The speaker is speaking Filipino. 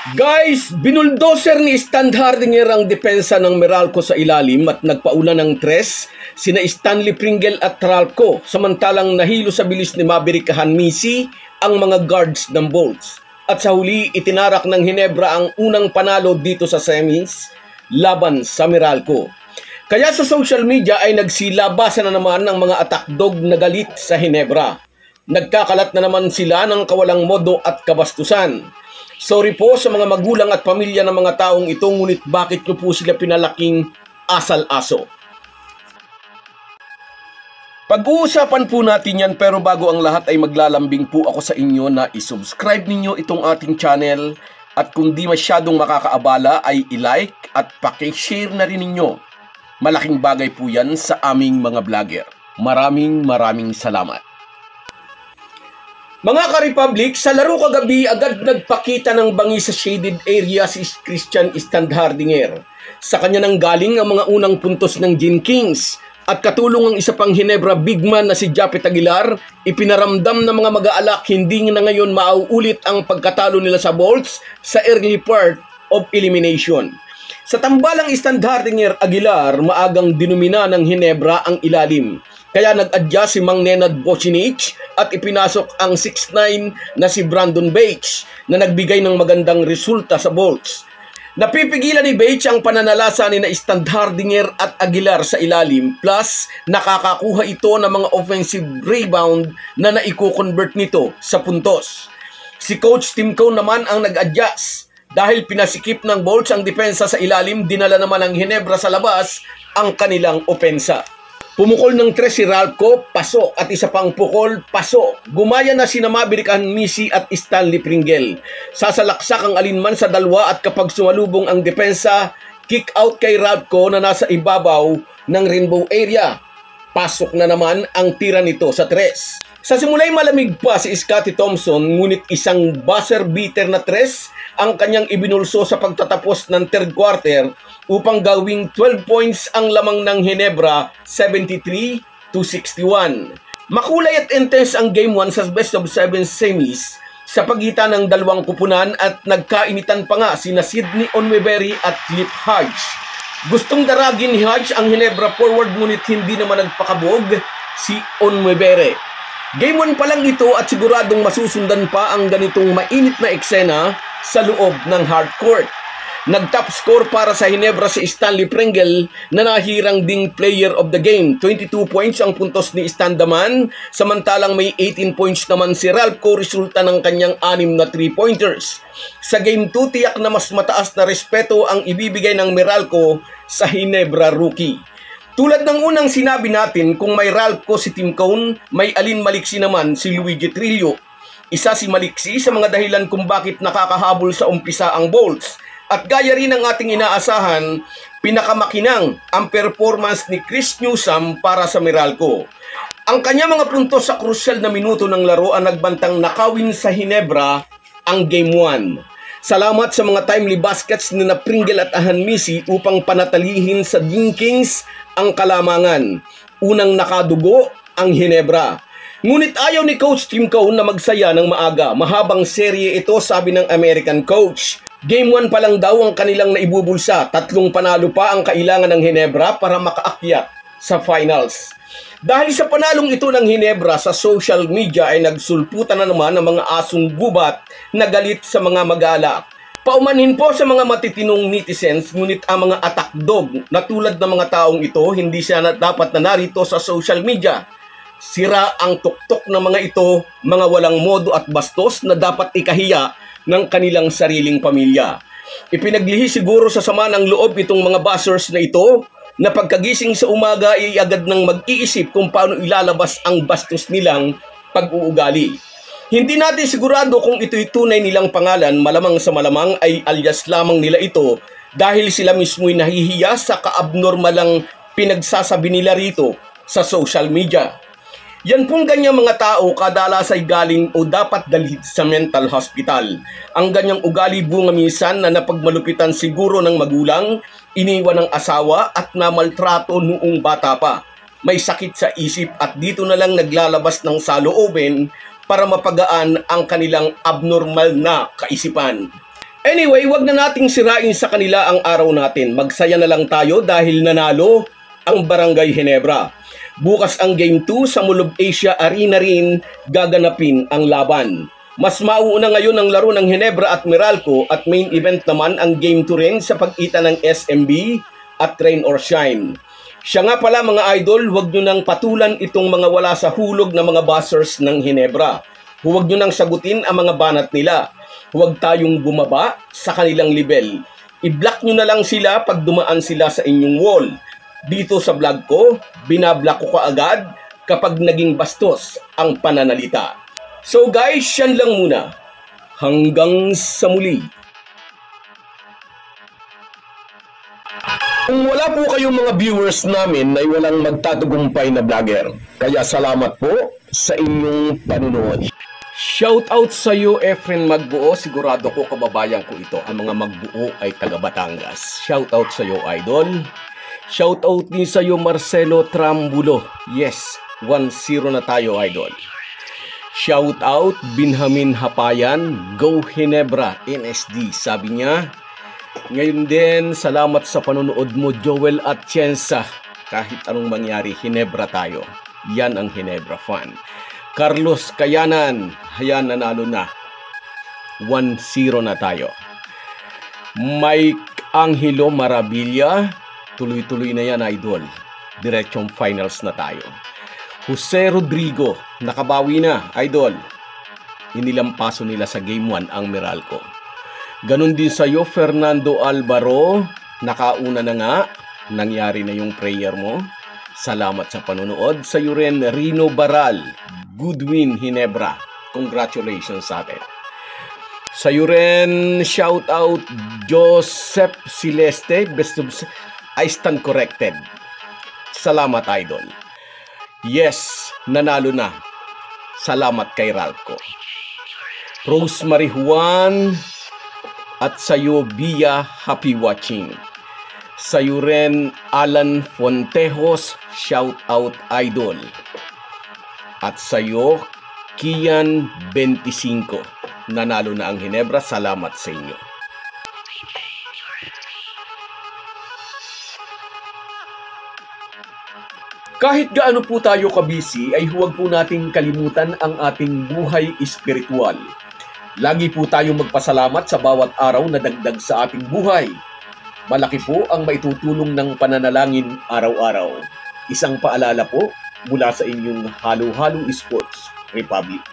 Guys, binuldoser ni Stan Hardinger ang depensa ng Meralco sa ilalim at nagpaula ng tres sina Stanley Pringle at Ralco, samantalang nahilo sa bilis ni Maverick Hanmisi ang mga guards ng Bolts. At sa huli, itinarak ng Hinebra ang unang panalo dito sa semis laban sa Meralco. Kaya sa social media ay nagsilabasan na naman ng mga attack dog na galit sa Hinebra. Nagkakalat na naman sila ng kawalang modo at kabastusan. Sorry po sa mga magulang at pamilya ng mga taong ito, ngunit bakit nyo po sila pinalaking asal-aso? Pag-uusapan po natin yan, pero bago ang lahat ay maglalambing po ako sa inyo na isubscribe ninyo itong ating channel at kung di masyadong makakaabala ay i-like at paki-share na rin ninyo. Malaking bagay po yan sa aming mga vlogger. Maraming salamat. Mga ka-Republic, sa laro kagabi agad nagpakita ng bangi sa shaded area si Christian Stan Hardinger. Sa kanya nang galing ang mga unang puntos ng Gin Kings at katulong ang isa pang Hinebra big man na si Japet Aguilar, ipinaramdam ng mga mag-aalak hindi na ngayon mauulit ang pagkatalo nila sa Bolts sa early part of elimination. Sa tambalang Stan Hardinger Aguilar, maagang dinumina ng Hinebra ang ilalim. Kaya nag-adjust si Mang Nenad Bocinic at ipinasok ang 6'9 na si Brandon Bates na nagbigay ng magandang resulta sa Bolts. Napipigilan ni Bates ang pananalasa ni Stan Hardinger at Aguilar sa ilalim, plus nakakakuha ito ng mga offensive rebound na naiko-convert nito sa puntos. Si Coach Tim Cone naman ang nag-adjust. Dahil pinasikip ng Bolts ang depensa sa ilalim, dinala naman ng Hinebra sa labas ang kanilang opensa. Pumukol ng tres si Ralco, pasok, at isa pang pukol, pasok. Gumaya na sina Maverick Hanmisi at Stanley Pringle. Sasalaksak ang alinman sa dalawa at kapag sumalubong ang depensa, kick out kay Ralco na nasa ibabaw ng rainbow area. Pasok na naman ang tira nito sa tres. Sa simula'y malamig pa si Scottie Thompson, ngunit isang buzzer beater na tres ang kanyang ibinulso sa pagtatapos ng third quarter upang gawing 12 points ang lamang ng Hinebra, 73-61. Makulay at intense ang Game 1 sa best of 7 semis sa pagitan ng dalawang kupunan at nagkainitan pa nga sina Sidney Onweberry at Cliff Hodge. Gustong daragin ni Hodge ang Hinebra forward ngunit hindi naman nagpakabog si Onweberry. Game 1 pa lang ito at siguradong masusundan pa ang ganitong mainit na eksena sa loob ng hardcourt. Nag-top score para sa Hinebra si Stanley Pringle na nahirang ding player of the game. 22 points ang puntos ni Stan Daman, samantalang may 18 points naman si Ralco, resulta ng kanyang 6 na 3-pointers. Sa Game 2, tiyak na mas mataas na respeto ang ibibigay ng Meralco sa Hinebra rookie. Tulad ng unang sinabi natin, kung may Ralco si Tim Cone, may Alin Maliksi naman si Luigi Trillo. Isa si Maliksi sa mga dahilan kung bakit nakakahabol sa umpisa ang Bolts. At gaya rin ng ating inaasahan, pinakamakinang ang performance ni Chris Newsom para sa Meralco. Ang kanya mga puntos sa crucial na minuto ng laro ang nagbantang nakawin sa Hinebra ang Game 1. Salamat sa mga timely baskets ni na Pringle at Hanmisi upang panatalihin sa Gin Kings ang kalamangan. Unang nakadugo ang Hinebra. Ngunit ayaw ni Coach Tim Cone na magsaya ng maaga. Mahabang serye ito, sabi ng American coach. Game 1 pa lang daw ang kanilang naibubulsa. 3 panalo pa ang kailangan ng Hinebra para makaakyat sa finals. Dahil sa panalong ito ng Hinebra, sa social media ay nagsulputan na naman ang mga asong gubat na galit sa mga mag-aalak. Paumanhin po sa mga matitinong netizens, ngunit ang mga attack dog na tulad ng mga taong ito, hindi siya dapat na narito sa social media. Sira ang tuktok ng mga ito, mga walang modo at bastos na dapat ikahiya ng kanilang sariling pamilya. Ipinaglihi siguro sa sama ng loob itong mga buzzers na ito na pagkagising sa umaga ay agad nang mag-iisip kung paano ilalabas ang bastos nilang pag-uugali. Hindi natin sigurado kung ito'y tunay nilang pangalan, malamang sa malamang ay alias lamang nila ito dahil sila mismo'y nahihiya sa kaabnormalang pinagsasabi nila rito sa social media. Yan pong ganyang mga tao kadalas ay galing o dapat dalhin sa mental hospital. Ang ganyang ugali bunga minsan na napagmalupitan siguro ng magulang, iniwan ng asawa at namaltrato noong bata pa. May sakit sa isip at dito na lang naglalabas ng saloobin para mapagaan ang kanilang abnormal na kaisipan. Anyway, wag na nating sirain sa kanila ang araw natin. Magsaya na lang tayo dahil nanalo ang Barangay Ginebra. Bukas ang Game 2 sa Mall of Asia Arena rin gaganapin ang laban. Mas mauuna ngayon ang laro ng Ginebra at Meralco at main event naman ang Game 2 rin sa pagitan ng SMB at Rain or Shine. Siya nga pala mga idol, huwag nyo nang patulan itong mga wala sa hulog na mga buzzers ng Ginebra. Huwag nyo nang sagutin ang mga banat nila. Huwag tayong bumaba sa kanilang level. I-block nyo na lang sila pag dumaan sila sa inyong wall. Dito sa vlog ko, binablock ko kaagad kapag naging bastos ang pananalita. So guys, yan lang muna. Hanggang sa muli. Kung wala po kayong mga viewers namin ay walang magtatagumpay na vlogger. Kaya salamat po sa inyong panunood. Shout out sa iyo, Efren Magbuo. Sigurado ko kababayan ko ito. Ang mga Magbuo ay taga Batangas. Shout out sa iyo, idol. Shout out din sa iyo, Marcelo Trambulo. Yes, 1-0 na tayo, idol. Shout out, Binhamin Hapayan. Go Ginebra, NSD. Sabi niya. Ngayon din, salamat sa panonood mo, Joel Atienza. Kahit anong mangyari, Ginebra tayo. Yan ang Ginebra fan. Carlos Kayanan, hayan, nanalo na. 1-0 na tayo. Mike Angelo Marabilia, tuloy-tuloy na yan, idol. Diretsong finals na tayo. Jose Rodrigo, nakabawi na, idol. Inilampaso nila sa Game 1 ang Meralco. Ganon din sa iyo, Fernando Alvaro, nakauna na nga, nangyari na yung prayer mo. Salamat sa panonood. Sa iyo rin, Rino Baral, good win, Ginebra. Congratulations sa atin. Sa iyo rin, shout out, Joseph Celeste, best of, I stand corrected. Salamat, idol. Yes, nanalo na. Salamat kay Ralco. Rosemary Juan, at sa iyo, Bia, happy watching. Sa iyo rin, Alan Fontejos, shout out, idol. At sa iyo, Kian 25, nanalo na ang Ginebra. Salamat sa inyo. Kahit gaano po tayo kabisi, ay huwag po nating kalimutan ang ating buhay espiritual. Lagi po tayong magpasalamat sa bawat araw na dagdag sa ating buhay. Malaki po ang maitutulong ng pananalangin araw-araw. Isang paalala po mula sa inyong Halo Halo Sports Republic.